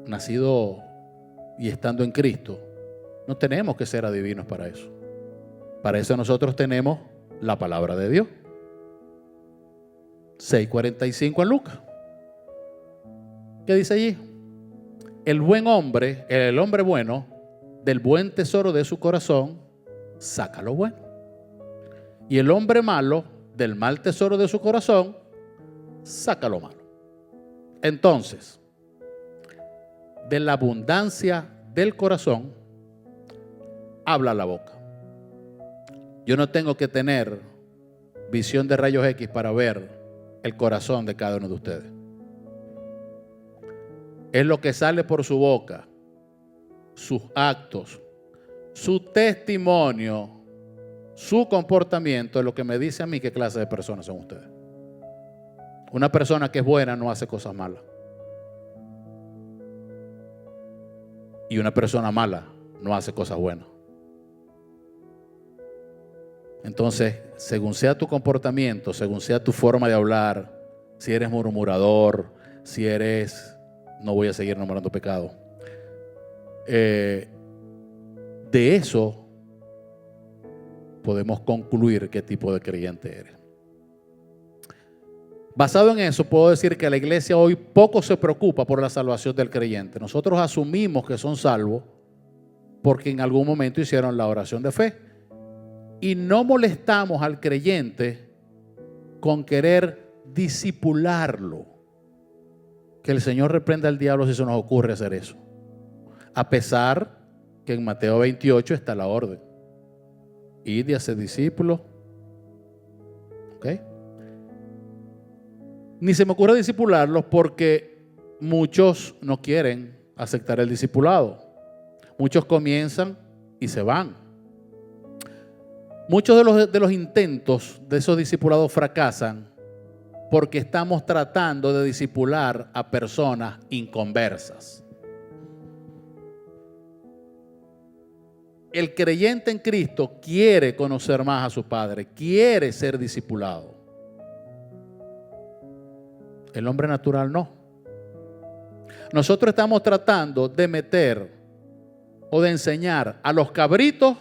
nacidos y estando en Cristo, no tenemos que ser adivinos para eso. Para eso nosotros tenemos la palabra de Dios. 6:45 en Lucas. ¿Qué dice allí? El buen hombre, el hombre bueno, del buen tesoro de su corazón, saca lo bueno. Y el hombre malo, del mal tesoro de su corazón, saca lo malo. Entonces, de la abundancia del corazón, habla la boca. Yo no tengo que tener visión de rayos X para ver el corazón de cada uno de ustedes. Es lo que sale por su boca, sus actos, su testimonio, su comportamiento, es lo que me dice a mí qué clase de personas son ustedes. Una persona que es buena no hace cosas malas. Y una persona mala no hace cosas buenas. Entonces, según sea tu comportamiento, según sea tu forma de hablar, si eres murmurador, si eres, no voy a seguir nombrando pecado, de eso podemos concluir qué tipo de creyente eres. Basado en eso, puedo decir que la iglesia hoy poco se preocupa por la salvación del creyente. Nosotros asumimos que son salvos porque en algún momento hicieron la oración de fe. Y no molestamos al creyente con querer disipularlo. Que el Señor reprenda al diablo si se nos ocurre hacer eso. A pesar que en Mateo 28 está la orden. Id y haced discípulos. ¿Ok? Ni se me ocurre disipularlos porque muchos no quieren aceptar el discipulado. Muchos comienzan y se van. Muchos de los intentos de esos discipulados fracasan porque estamos tratando de discipular a personas inconversas. El creyente en Cristo quiere conocer más a su Padre, quiere ser discipulado. El hombre natural no. Nosotros estamos tratando de meter o de enseñar a los cabritos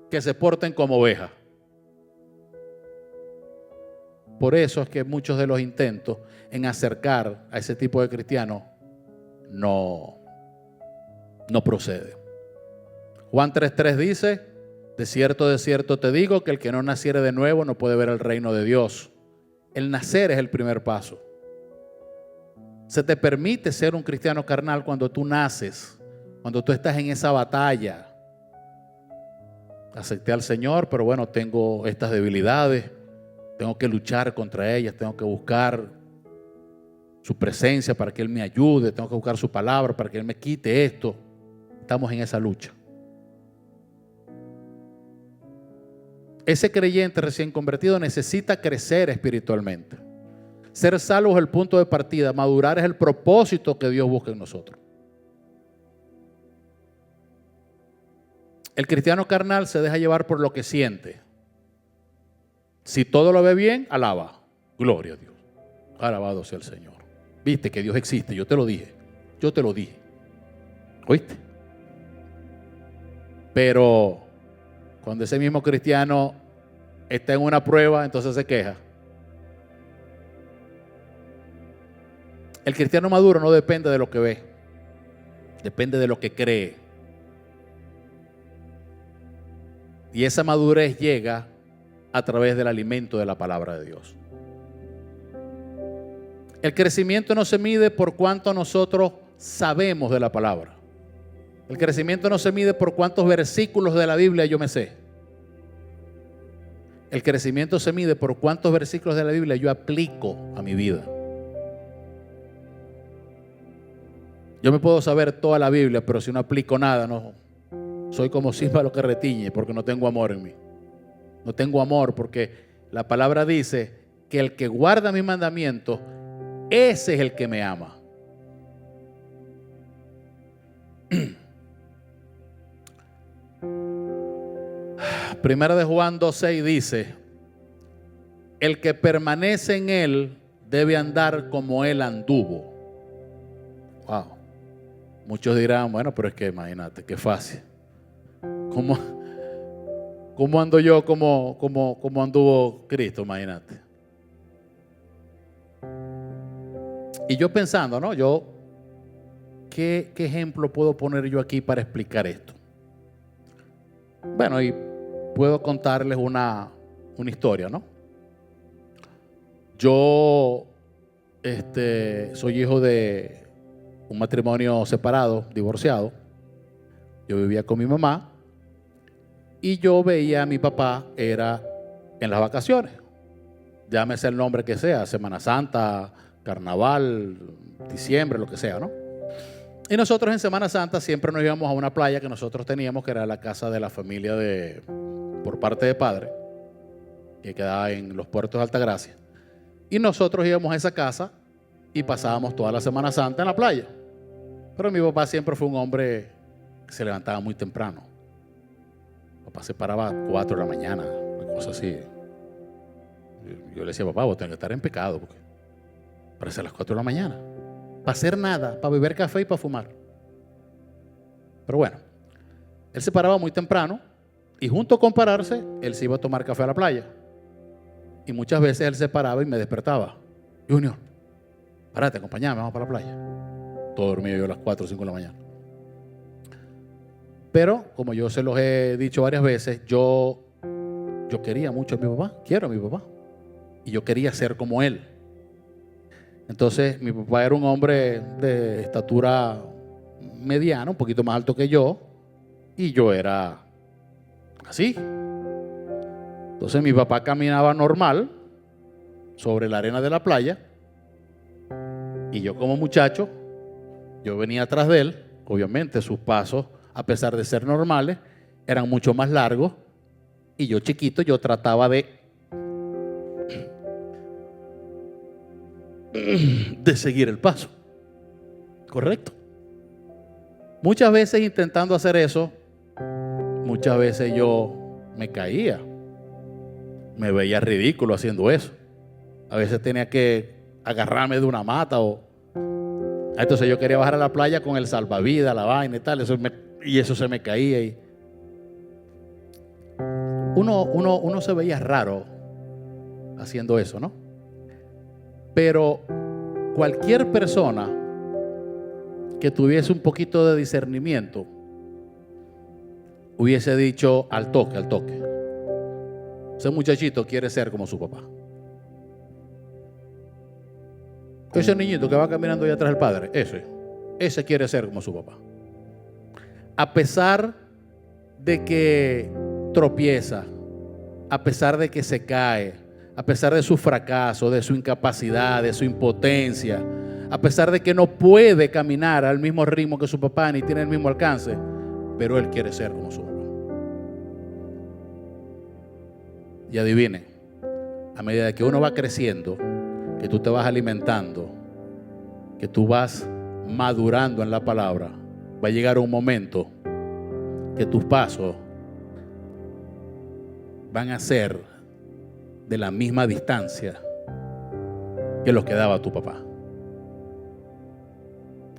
que se porten como ovejas. Por eso es que muchos de los intentos en acercar a ese tipo de cristianos no procede. Juan 3:3 dice: de cierto te digo que el que no naciere de nuevo no puede ver el reino de Dios. El nacer es el primer paso. Se te permite ser un cristiano carnal cuando tú naces, cuando tú estás en esa batalla. Acepté al Señor, pero bueno, tengo estas debilidades, tengo que luchar contra ellas, tengo que buscar su presencia para que Él me ayude, tengo que buscar su palabra para que Él me quite esto. Estamos en esa lucha. Ese creyente recién convertido necesita crecer espiritualmente. Ser salvo es el punto de partida, madurar es el propósito que Dios busca en nosotros. El cristiano carnal se deja llevar por lo que siente. Si todo lo ve bien, alaba. Gloria a Dios. Alabado sea el Señor. Viste que Dios existe, yo te lo dije. ¿Oíste? Pero cuando ese mismo cristiano está en una prueba, entonces se queja. El cristiano maduro no depende de lo que ve, depende de lo que cree. Y esa madurez llega a través del alimento de la palabra de Dios. El crecimiento no se mide por cuánto nosotros sabemos de la palabra. El crecimiento no se mide por cuántos versículos de la Biblia yo me sé. El crecimiento se mide por cuántos versículos de la Biblia yo aplico a mi vida. Yo me puedo saber toda la Biblia, pero si no aplico nada, no. Soy como címbalo que retiñe porque no tengo amor en mí. No tengo amor porque la palabra dice que el que guarda mis mandamientos, ese es el que me ama. Primera de Juan 2:6 dice: el que permanece en él debe andar como él anduvo. Wow. Muchos dirán, bueno, pero es que imagínate, qué fácil. ¿Cómo ando yo como anduvo Cristo? Imagínate. Y yo pensando, ¿no? ¿Qué ejemplo puedo poner yo aquí para explicar esto? Bueno, y puedo contarles una historia, ¿no? Yo soy hijo de un matrimonio separado, divorciado. Yo vivía con mi mamá y yo veía a mi papá, era en las vacaciones, llámese el nombre que sea, Semana Santa, Carnaval, diciembre, lo que sea, ¿no? Y nosotros en Semana Santa siempre nos íbamos a una playa que nosotros teníamos, que era la casa de la familia por parte de padre, que quedaba en los Puertos de Altagracia. Y nosotros íbamos a esa casa y pasábamos toda la Semana Santa en la playa. Pero mi papá siempre fue un hombre que se levantaba muy temprano. Mi papá se paraba a 4 de la mañana, una cosa así. Yo le decía, papá, vos tenés que estar en pecado, porque parece a las 4 de la mañana. Para hacer nada, para beber café y para fumar. Pero bueno, él se paraba muy temprano y junto con pararse, él se iba a tomar café a la playa. Y muchas veces él se paraba y me despertaba. Junior, párate, acompáñame, vamos para la playa. Todo dormido yo a las 4 o 5 de la mañana. Pero, como yo se los he dicho varias veces, yo quería mucho a mi papá, quiero a mi papá. Y yo quería ser como él. Entonces, mi papá era un hombre de estatura mediana, un poquito más alto que yo, y yo era así. Entonces, mi papá caminaba normal sobre la arena de la playa, y yo como muchacho, yo venía atrás de él. Obviamente sus pasos, a pesar de ser normales, eran mucho más largos, y yo chiquito, yo trataba de seguir el paso. ¿Correcto? Muchas veces intentando hacer eso, muchas veces yo me caía. Me veía ridículo haciendo eso. A veces tenía que agarrarme de una mata entonces yo quería bajar a la playa con el salvavidas, la vaina y tal, y eso se me caía. Y uno se veía raro haciendo eso, ¿no? Pero cualquier persona que tuviese un poquito de discernimiento, hubiese dicho al toque, ese muchachito quiere ser como su papá. Ese niñito que va caminando allá atrás del padre, ese quiere ser como su papá. A pesar de que tropieza, a pesar de que se cae, a pesar de su fracaso, de su incapacidad, de su impotencia, a pesar de que no puede caminar al mismo ritmo que su papá ni tiene el mismo alcance, pero él quiere ser como su papá. Y adivinen, a medida que uno va creciendo, que tú te vas alimentando, que tú vas madurando en la palabra, va a llegar un momento que tus pasos van a ser de la misma distancia que los que daba tu papá.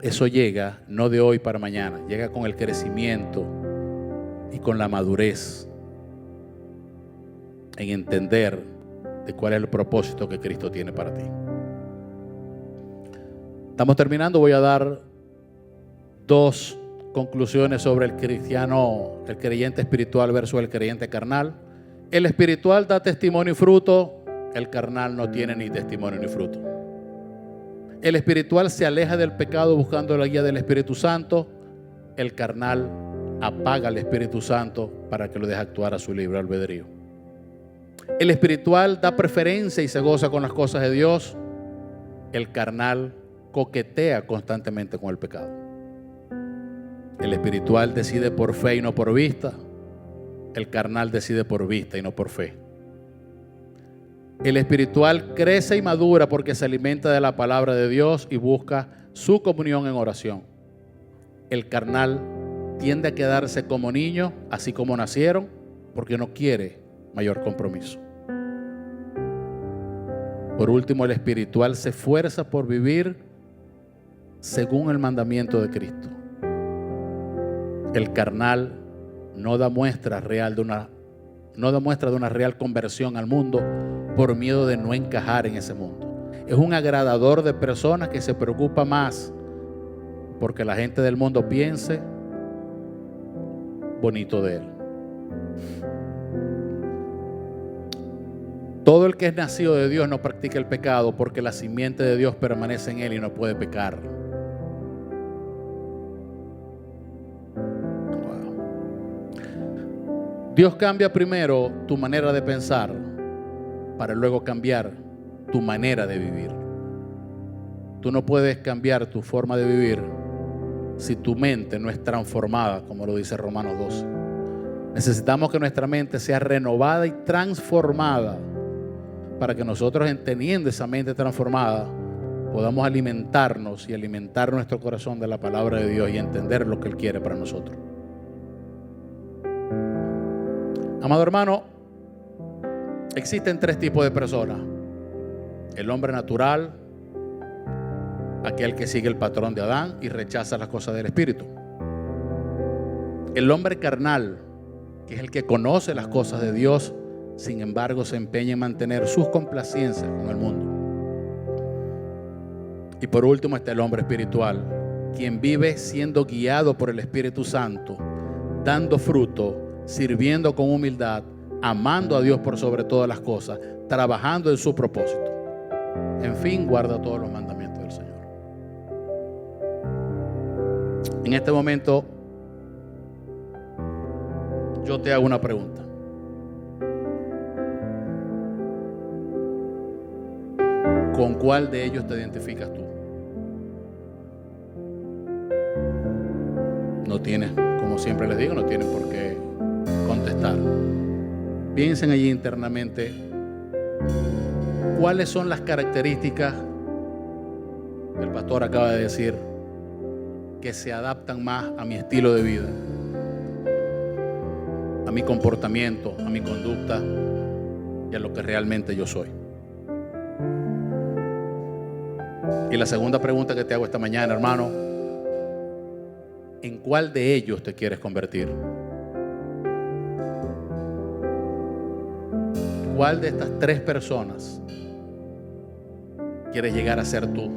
Eso llega no de hoy para mañana, llega con el crecimiento y con la madurez en entender de cuál es el propósito que Cristo tiene para ti. Estamos terminando, voy a dar 2 conclusiones sobre el cristiano, el creyente espiritual versus el creyente carnal. El espiritual da testimonio y fruto, el carnal no tiene ni testimonio ni fruto. El espiritual se aleja del pecado buscando la guía del Espíritu Santo, el carnal apaga al Espíritu Santo para que lo deje actuar a su libre albedrío. El espiritual da preferencia y se goza con las cosas de Dios, el carnal coquetea constantemente con el pecado. El espiritual decide por fe y no por vista, el carnal decide por vista y no por fe. El espiritual crece y madura porque se alimenta de la palabra de Dios y busca su comunión en oración. El carnal tiende a quedarse como niño, así como nacieron, porque no quiere mayor compromiso. Por último, el espiritual se esfuerza por vivir según el mandamiento de Cristo. El carnal no da muestra de una real conversión al mundo por miedo de no encajar en ese mundo. Es un agradador de personas que se preocupa más porque la gente del mundo piense bonito de él. Todo el que es nacido de Dios no practica el pecado porque la simiente de Dios permanece en él y no puede pecar. Dios cambia primero tu manera de pensar para luego cambiar tu manera de vivir. Tú no puedes cambiar tu forma de vivir si tu mente no es transformada, como lo dice Romanos 12. Necesitamos que nuestra mente sea renovada y transformada para que nosotros, teniendo esa mente transformada, podamos alimentarnos y alimentar nuestro corazón de la palabra de Dios y entender lo que Él quiere para nosotros. Amado hermano, existen 3 tipos de personas: el hombre natural, aquel que sigue el patrón de Adán y rechaza las cosas del Espíritu; el hombre carnal, que es el que conoce las cosas de Dios, sin embargo se empeña en mantener sus complacencias con el mundo; y por último está el hombre espiritual, quien vive siendo guiado por el Espíritu Santo, dando fruto, sirviendo con humildad, amando a Dios por sobre todas las cosas, trabajando en su propósito. En fin, guarda todos los mandamientos del Señor. En este momento, yo te hago una pregunta. ¿Con cuál de ellos te identificas tú? No tienes, como siempre les digo, no tienes por qué contestar. Piensen allí internamente cuáles son las características que el pastor acaba de decir que se adaptan más a mi estilo de vida, a mi comportamiento, a mi conducta y a lo que realmente yo soy. Y la segunda pregunta que te hago esta mañana, hermano: ¿en cuál de ellos te quieres convertir? ¿Cuál de estas 3 personas quieres llegar a ser tú?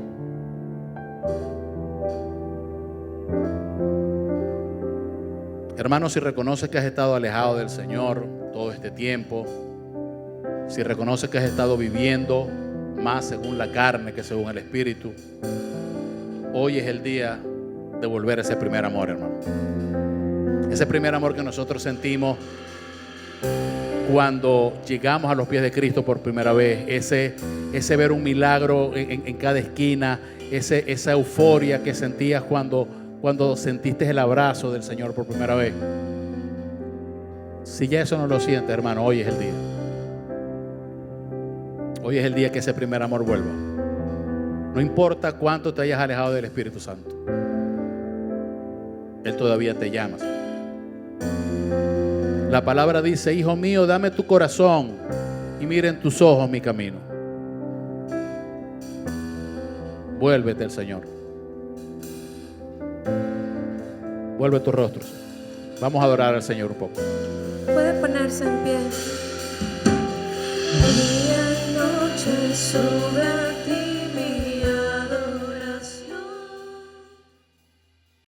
Hermano, si reconoces que has estado alejado del Señor todo este tiempo, si reconoces que has estado viviendo más según la carne que según el Espíritu, hoy es el día de volver a ese primer amor, hermano. Ese primer amor que nosotros sentimos cuando llegamos a los pies de Cristo por primera vez, ese ver un milagro en cada esquina, esa euforia que sentías cuando sentiste el abrazo del Señor por primera vez. Si ya eso no lo sientes, hermano, hoy es el día. Hoy es el día que ese primer amor vuelva. No importa cuánto te hayas alejado del Espíritu Santo, Él todavía te llama. La palabra dice: hijo mío, dame tu corazón y mira en tus ojos mi camino. Vuélvete al Señor. Vuelve tu rostro. Vamos a adorar al Señor un poco. Puede ponerse en pie. Día y noche sube a ti.